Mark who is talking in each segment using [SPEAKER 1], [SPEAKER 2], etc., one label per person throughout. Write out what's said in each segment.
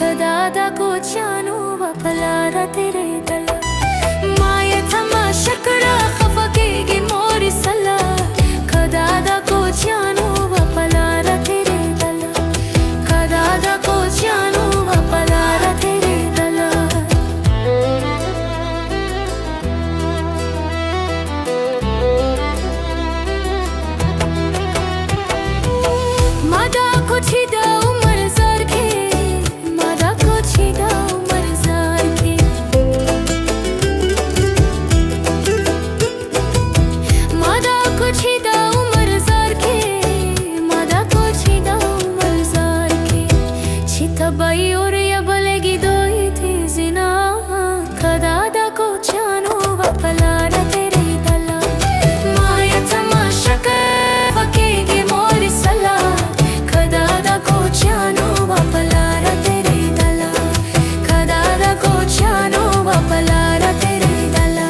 [SPEAKER 1] ಕದಾದ ಕೋಚಾನು ವಪಲಾರ ತೆರೆದಲ ಮಾಯ ತಮಾಷಕರ ಖಫಕೆಗೆ ಮೋರಿಸಲ ಕದಾದ ಕೋಚಾನು ವಪಲಾರ ತೆರೆದಲ ಕದಾದ ಕೋಚಾನು ವಪಲಾರ ತೆರೆದಲ ಮದ ಕುಚಿದ बाई और या बलेगी दो ही थी जिना कदादा को चानो वपलार तेरे दला माया तमाशा कर वकेगे मोरी सला कदादा को चानो वपलार तेरे दला कदादा को चानो वपलार तेरे दला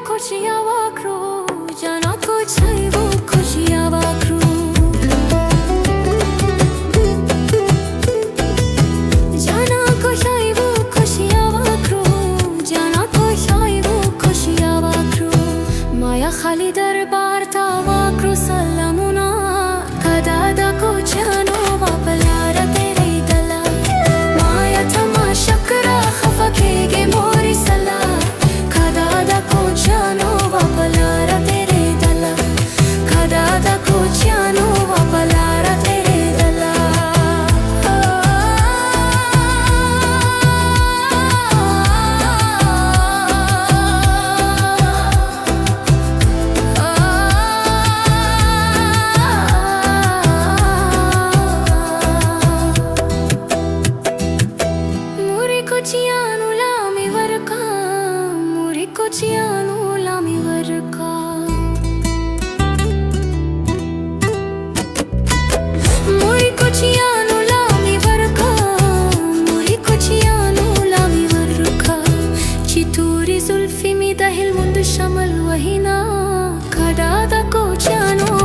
[SPEAKER 1] खुशियाँ वाकरो जाना कुछ है वो खुशियाँ वाकरो जाना कुछ है वो खुशियाँ वाकरो जाना कुछ है वो खुशियाँ वाकरो माया खाली दरबार था वाकरो सलामुना कदादा को जानो वपलार तेरे दला माया तमाशा करा खफकेगे मोरी सला कदादा को जानो वपलार तेरे दला कदादा को जानो वपलार तेरे दला मुरी कुचियानु लामी वरका मुरी कुचियानु लामी वरका मुरी कुचियानु लामी वरका मुरी कुचियानु लामी वरका चितूरी जुल्फी మీద हिल ముందు शमल वहीना कदादा को जानो